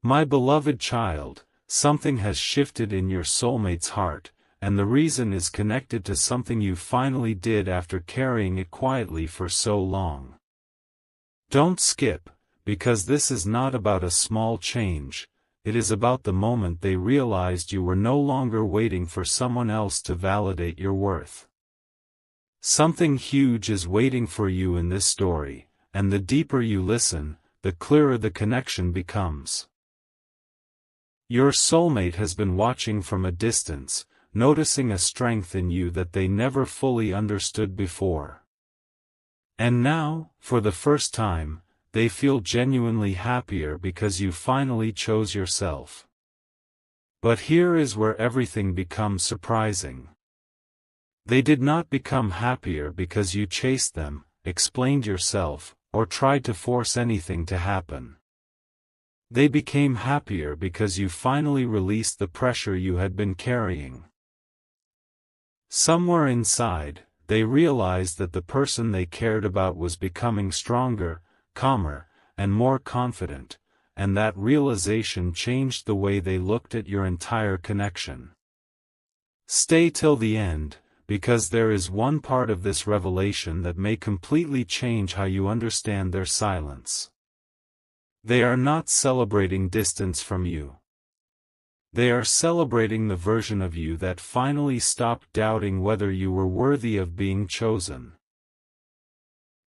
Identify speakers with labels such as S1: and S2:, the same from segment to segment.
S1: My beloved child, something has shifted in your soulmate's heart, and the reason is connected to something you finally did after carrying it quietly for so long. Don't skip, because this is not about a small change, it is about the moment they realized you were no longer waiting for someone else to validate your worth. Something huge is waiting for you in this story, and the deeper you listen, the clearer the connection becomes. Your soulmate has been watching from a distance, noticing a strength in you that they never fully understood before. And now, for the first time, they feel genuinely happier because you finally chose yourself. But here is where everything becomes surprising. They did not become happier because you chased them, explained yourself, or tried to force anything to happen. They became happier because you finally released the pressure you had been carrying. Somewhere inside, they realized that the person they cared about was becoming stronger, calmer, and more confident, and that realization changed the way they looked at your entire connection. Stay till the end, because there is one part of this revelation that may completely change how you understand their silence. They are not celebrating distance from you. They are celebrating the version of you that finally stopped doubting whether you were worthy of being chosen.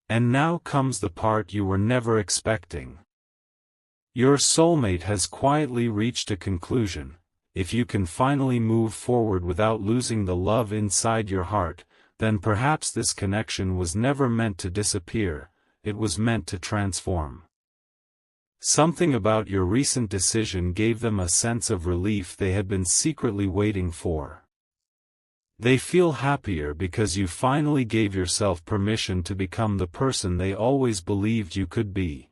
S1: And now comes the part you were never expecting. Your soulmate has quietly reached a conclusion. If you can finally move forward without losing the love inside your heart, then perhaps this connection was never meant to disappear, it was meant to transform. Something about your recent decision gave them a sense of relief they had been secretly waiting for. They feel happier because you finally gave yourself permission to become the person they always believed you could be.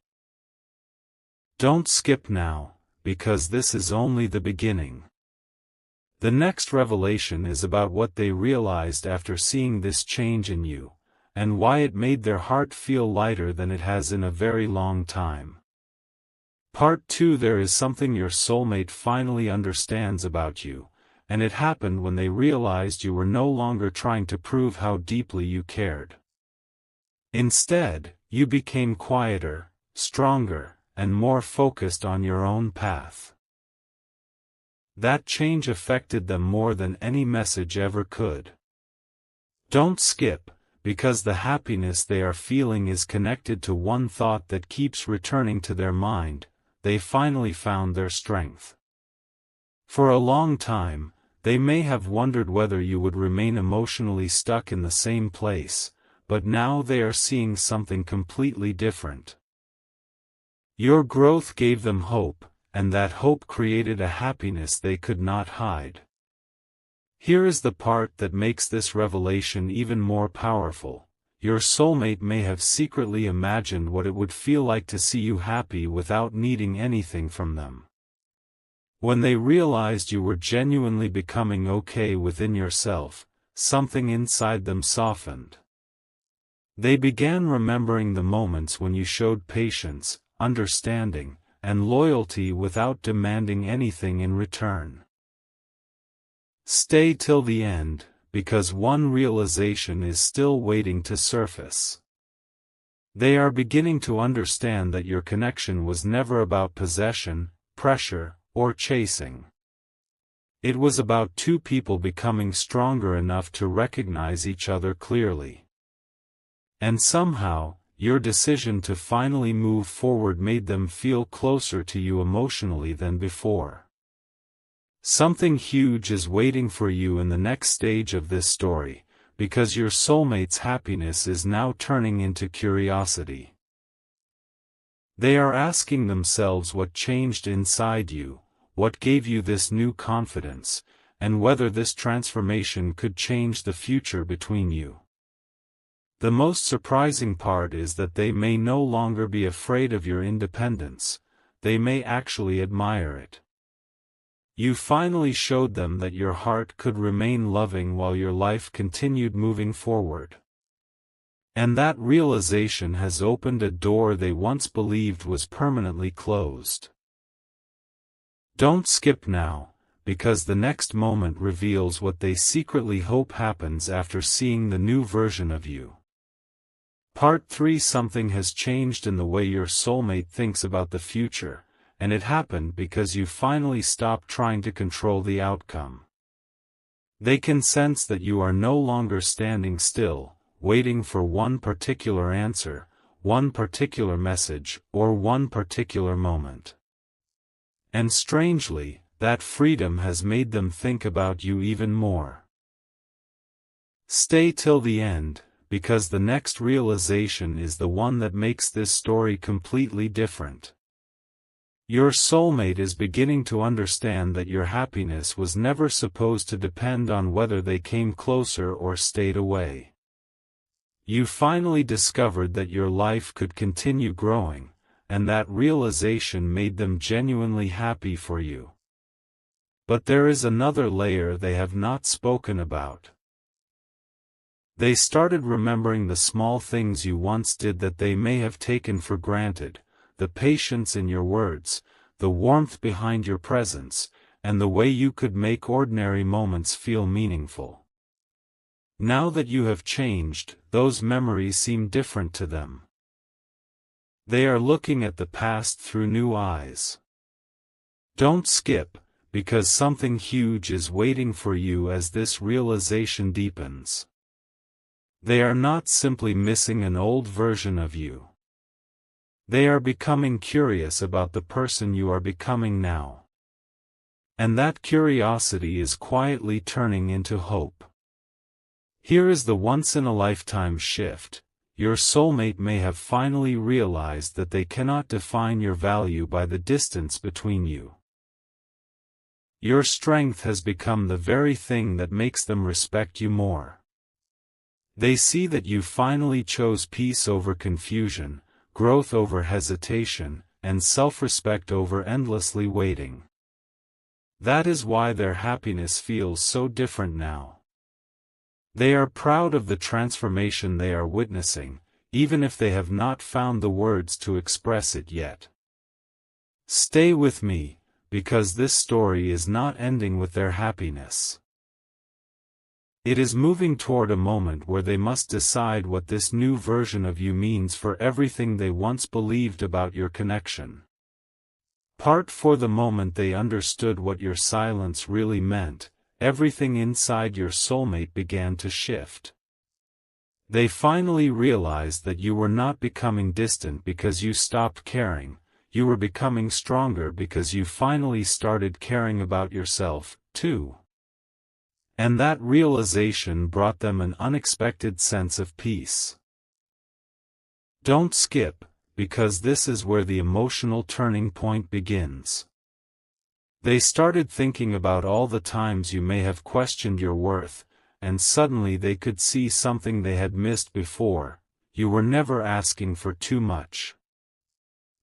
S1: Don't skip now, because this is only the beginning. The next revelation is about what they realized after seeing this change in you, and why it made their heart feel lighter than it has in a very long time. Part 2. There is something your soulmate finally understands about you, and it happened when they realized you were no longer trying to prove how deeply you cared. Instead, you became quieter, stronger, and more focused on your own path. That change affected them more than any message ever could. Don't skip, because the happiness they are feeling is connected to one thought that keeps returning to their mind: they finally found their strength. For a long time, they may have wondered whether you would remain emotionally stuck in the same place, but now they are seeing something completely different. Your growth gave them hope, and that hope created a happiness they could not hide. Here is the part that makes this revelation even more powerful. Your soulmate may have secretly imagined what it would feel like to see you happy without needing anything from them. When they realized you were genuinely becoming okay within yourself, something inside them softened. They began remembering the moments when you showed patience, understanding, and loyalty without demanding anything in return. Stay till the end, because one realization is still waiting to surface. They are beginning to understand that your connection was never about possession, pressure, or chasing. It was about two people becoming stronger enough to recognize each other clearly. And somehow, your decision to finally move forward made them feel closer to you emotionally than before. Something huge is waiting for you in the next stage of this story, because your soulmate's happiness is now turning into curiosity. They are asking themselves what changed inside you, what gave you this new confidence, and whether this transformation could change the future between you. The most surprising part is that they may no longer be afraid of your independence, they may actually admire it. You finally showed them that your heart could remain loving while your life continued moving forward. And that realization has opened a door they once believed was permanently closed. Don't skip now, because the next moment reveals what they secretly hope happens after seeing the new version of you. Part 3. Something has changed in the way your soulmate thinks about the future, and it happened because you finally stopped trying to control the outcome. They can sense that you are no longer standing still, waiting for one particular answer, one particular message, or one particular moment. And strangely, that freedom has made them think about you even more. Stay till the end, because the next realization is the one that makes this story completely different. Your soulmate is beginning to understand that your happiness was never supposed to depend on whether they came closer or stayed away. You finally discovered that your life could continue growing, and that realization made them genuinely happy for you. But there is another layer they have not spoken about. They started remembering the small things you once did that they may have taken for granted, the patience in your words, the warmth behind your presence, and the way you could make ordinary moments feel meaningful. Now that you have changed, those memories seem different to them. They are looking at the past through new eyes. Don't skip, because something huge is waiting for you as this realization deepens. They are not simply missing an old version of you. They are becoming curious about the person you are becoming now. And that curiosity is quietly turning into hope. Here is the once-in-a-lifetime shift. Your soulmate may have finally realized that they cannot define your value by the distance between you. Your strength has become the very thing that makes them respect you more. They see that you finally chose peace over confusion, growth over hesitation, and self-respect over endlessly waiting. That is why their happiness feels so different now. They are proud of the transformation they are witnessing, even if they have not found the words to express it yet. Stay with me, because this story is not ending with their happiness. It is moving toward a moment where they must decide what this new version of you means for everything they once believed about your connection. Part 4. The moment they understood what your silence really meant, everything inside your soulmate began to shift. They finally realized that you were not becoming distant because you stopped caring, you were becoming stronger because you finally started caring about yourself, too. And that realization brought them an unexpected sense of peace. Don't skip, because this is where the emotional turning point begins. They started thinking about all the times you may have questioned your worth, and suddenly they could see something they had missed before. You were never asking for too much.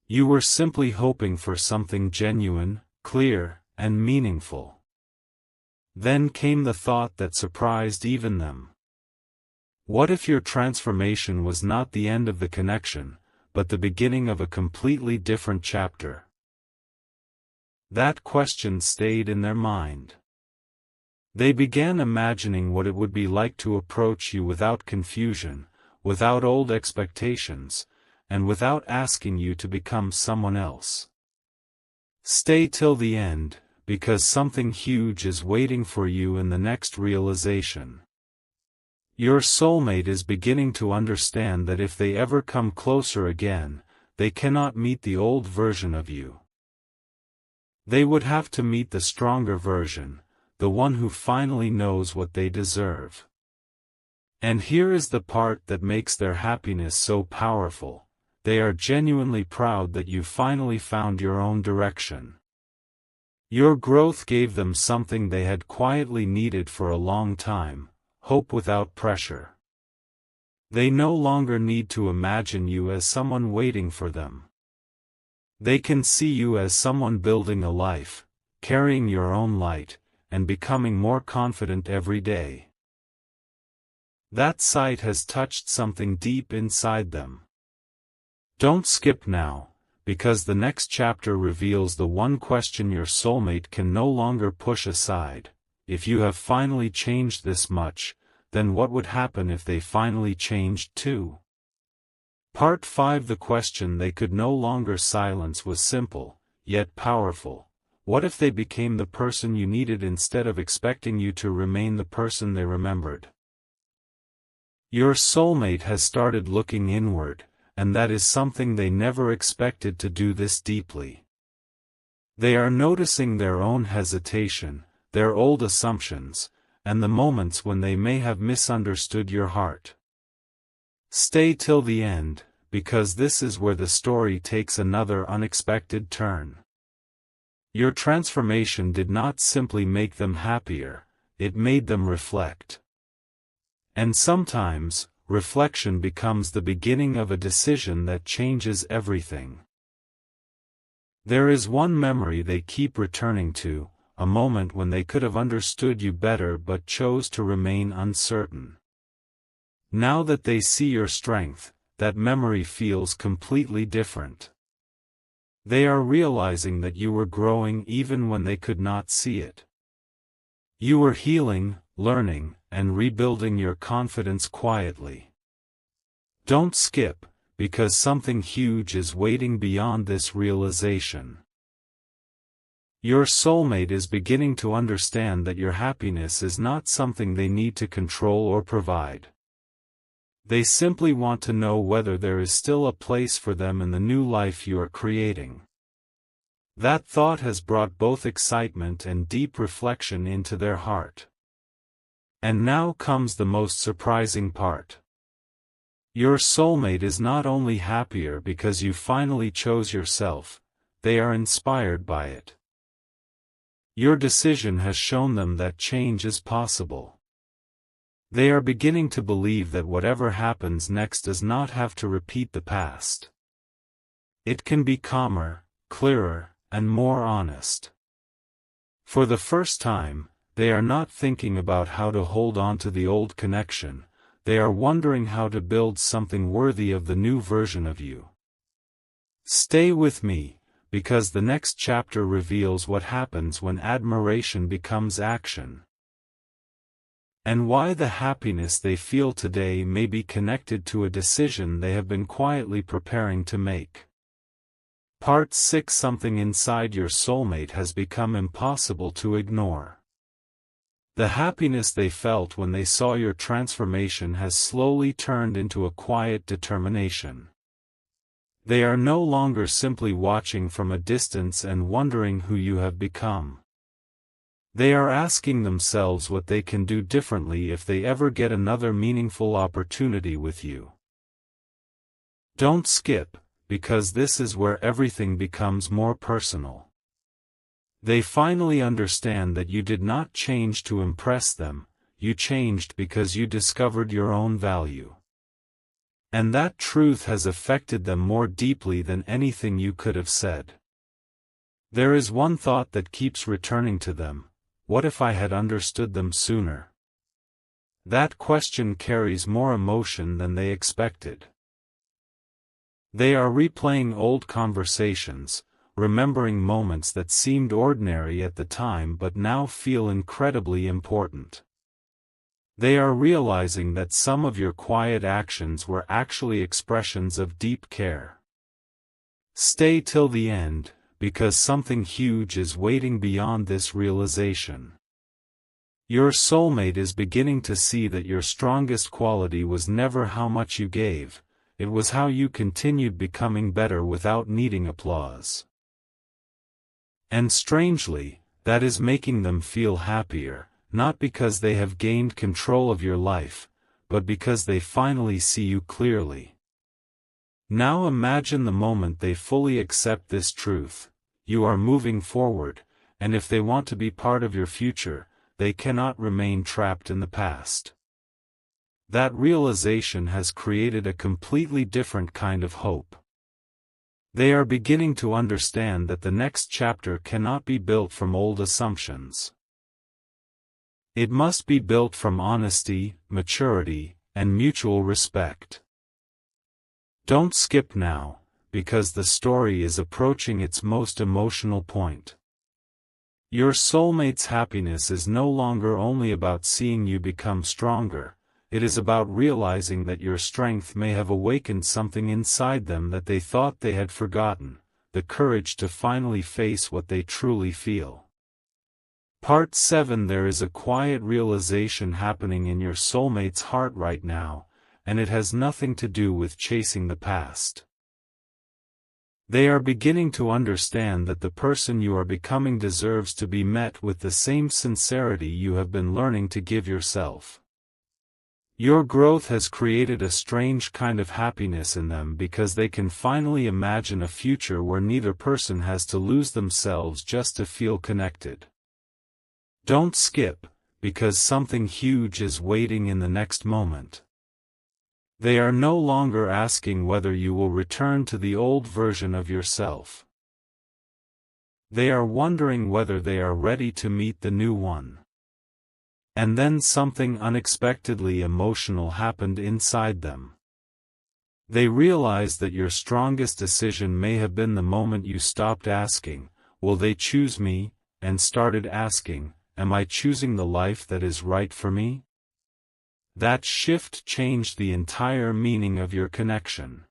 S1: You were simply hoping for something genuine, clear, and meaningful. Then came the thought that surprised even them. What if your transformation was not the end of the connection, but the beginning of a completely different chapter? That question stayed in their mind. They began imagining what it would be like to approach you without confusion, without old expectations, and without asking you to become someone else. Stay till the end, because something huge is waiting for you in the next realization. Your soulmate is beginning to understand that if they ever come closer again, they cannot meet the old version of you. They would have to meet the stronger version, the one who finally knows what they deserve. And here is the part that makes their happiness so powerful. They are genuinely proud that you finally found your own direction. Your growth gave them something they had quietly needed for a long time, hope without pressure. They no longer need to imagine you as someone waiting for them. They can see you as someone building a life, carrying your own light, and becoming more confident every day. That sight has touched something deep inside them. Don't skip now, because the next chapter reveals the one question your soulmate can no longer push aside. If you have finally changed this much, then what would happen if they finally changed too? Part 5. The question they could no longer silence was simple, yet powerful. What if they became the person you needed instead of expecting you to remain the person they remembered? Your soulmate has started looking inward, and that is something they never expected to do this deeply. They are noticing their own hesitation, their old assumptions, and the moments when they may have misunderstood your heart. Stay till the end, because this is where the story takes another unexpected turn. Your transformation did not simply make them happier, it made them reflect. And sometimes, reflection becomes the beginning of a decision that changes everything. There is one memory they keep returning to, a moment when they could have understood you better but chose to remain uncertain. Now that they see your strength, that memory feels completely different. They are realizing that you were growing even when they could not see it. You were healing, learning, and rebuilding your confidence quietly. Don't skip, because something huge is waiting beyond this realization. Your soulmate is beginning to understand that your happiness is not something they need to control or provide. They simply want to know whether there is still a place for them in the new life you are creating. That thought has brought both excitement and deep reflection into their heart. And now comes the most surprising part. Your soulmate is not only happier because you finally chose yourself, they are inspired by it. Your decision has shown them that change is possible. They are beginning to believe that whatever happens next does not have to repeat the past. It can be calmer, clearer, and more honest. For the first time, they are not thinking about how to hold on to the old connection, they are wondering how to build something worthy of the new version of you. Stay with me, because the next chapter reveals what happens when admiration becomes action. And why the happiness they feel today may be connected to a decision they have been quietly preparing to make. Part 6. Something inside your soulmate has become impossible to ignore. The happiness they felt when they saw your transformation has slowly turned into a quiet determination. They are no longer simply watching from a distance and wondering who you have become. They are asking themselves what they can do differently if they ever get another meaningful opportunity with you. Don't skip, because this is where everything becomes more personal. They finally understand that you did not change to impress them, you changed because you discovered your own value. And that truth has affected them more deeply than anything you could have said. There is one thought that keeps returning to them: what if I had understood them sooner? That question carries more emotion than they expected. They are replaying old conversations, remembering moments that seemed ordinary at the time but now feel incredibly important. They are realizing that some of your quiet actions were actually expressions of deep care. Stay till the end, because something huge is waiting beyond this realization. Your soulmate is beginning to see that your strongest quality was never how much you gave, it was how you continued becoming better without needing applause. And strangely, that is making them feel happier, not because they have gained control of your life, but because they finally see you clearly. Now imagine the moment they fully accept this truth: you are moving forward, and if they want to be part of your future, they cannot remain trapped in the past. That realization has created a completely different kind of hope. They are beginning to understand that the next chapter cannot be built from old assumptions. It must be built from honesty, maturity, and mutual respect. Don't skip now, because the story is approaching its most emotional point. Your soulmate's happiness is no longer only about seeing you become stronger, it is about realizing that your strength may have awakened something inside them that they thought they had forgotten, the courage to finally face what they truly feel. Part 7. There is a quiet realization happening in your soulmate's heart right now, and it has nothing to do with chasing the past. They are beginning to understand that the person you are becoming deserves to be met with the same sincerity you have been learning to give yourself. Your growth has created a strange kind of happiness in them because they can finally imagine a future where neither person has to lose themselves just to feel connected. Don't skip, because something huge is waiting in the next moment. They are no longer asking whether you will return to the old version of yourself. They are wondering whether they are ready to meet the new one. And then something unexpectedly emotional happened inside them. They realized that your strongest decision may have been the moment you stopped asking, "Will they choose me?" and started asking, "Am I choosing the life that is right for me?" That shift changed the entire meaning of your connection.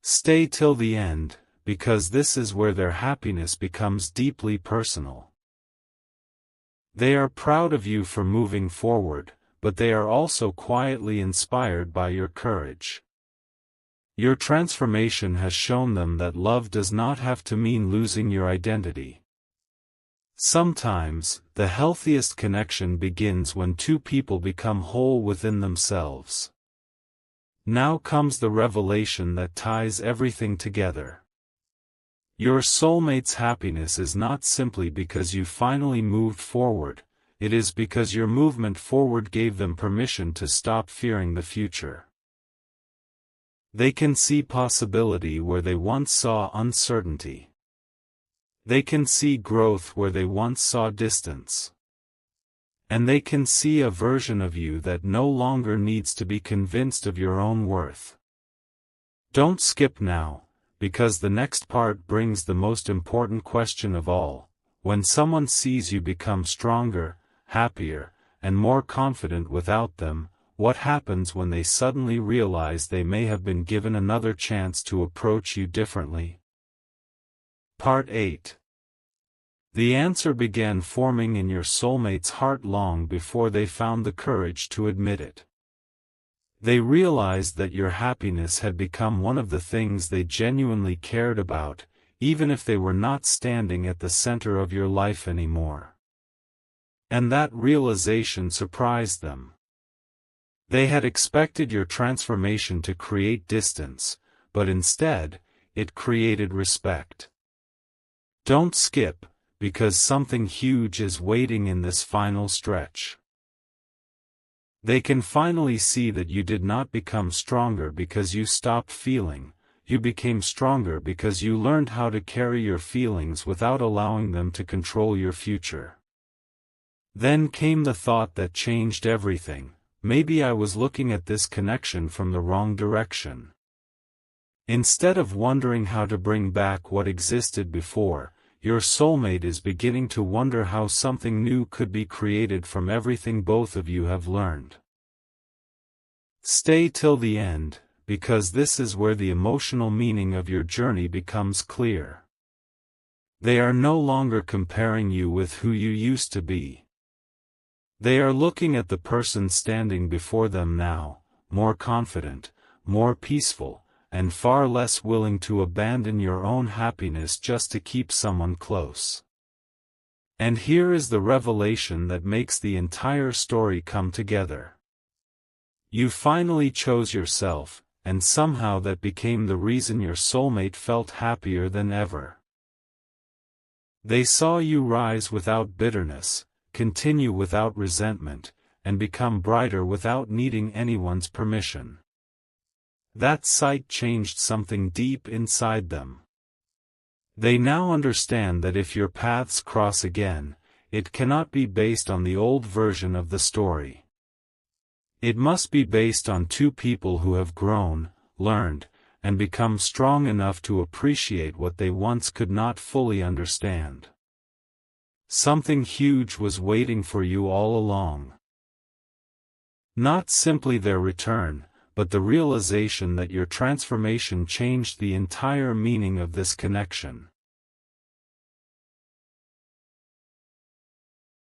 S1: Stay till the end, because this is where their happiness becomes deeply personal. They are proud of you for moving forward, but they are also quietly inspired by your courage. Your transformation has shown them that love does not have to mean losing your identity. Sometimes, the healthiest connection begins when two people become whole within themselves. Now comes the revelation that ties everything together. Your soulmate's happiness is not simply because you finally moved forward, it is because your movement forward gave them permission to stop fearing the future. They can see possibility where they once saw uncertainty. They can see growth where they once saw distance. And they can see a version of you that no longer needs to be convinced of your own worth. Don't skip now, because the next part brings the most important question of all. When someone sees you become stronger, happier, and more confident without them, what happens when they suddenly realize they may have been given another chance to approach you differently? Part 8. The answer began forming in your soulmate's heart long before they found the courage to admit it. They realized that your happiness had become one of the things they genuinely cared about, even if they were not standing at the center of your life anymore. And that realization surprised them. They had expected your transformation to create distance, but instead, it created respect. Don't skip, because something huge is waiting in this final stretch. They can finally see that you did not become stronger because you stopped feeling, you became stronger because you learned how to carry your feelings without allowing them to control your future. Then came the thought that changed everything: maybe I was looking at this connection from the wrong direction. Instead of wondering how to bring back what existed before, your soulmate is beginning to wonder how something new could be created from everything both of you have learned. Stay till the end, because this is where the emotional meaning of your journey becomes clear. They are no longer comparing you with who you used to be. They are looking at the person standing before them now, more confident, more peaceful, and far less willing to abandon your own happiness just to keep someone close. And here is the revelation that makes the entire story come together. You finally chose yourself, and somehow that became the reason your soulmate felt happier than ever. They saw you rise without bitterness, continue without resentment, and become brighter without needing anyone's permission. That sight changed something deep inside them. They now understand that if your paths cross again, it cannot be based on the old version of the story. It must be based on two people who have grown, learned, and become strong enough to appreciate what they once could not fully understand. Something huge was waiting for you all along. Not simply their return, but the realization that your transformation changed the entire meaning of this connection.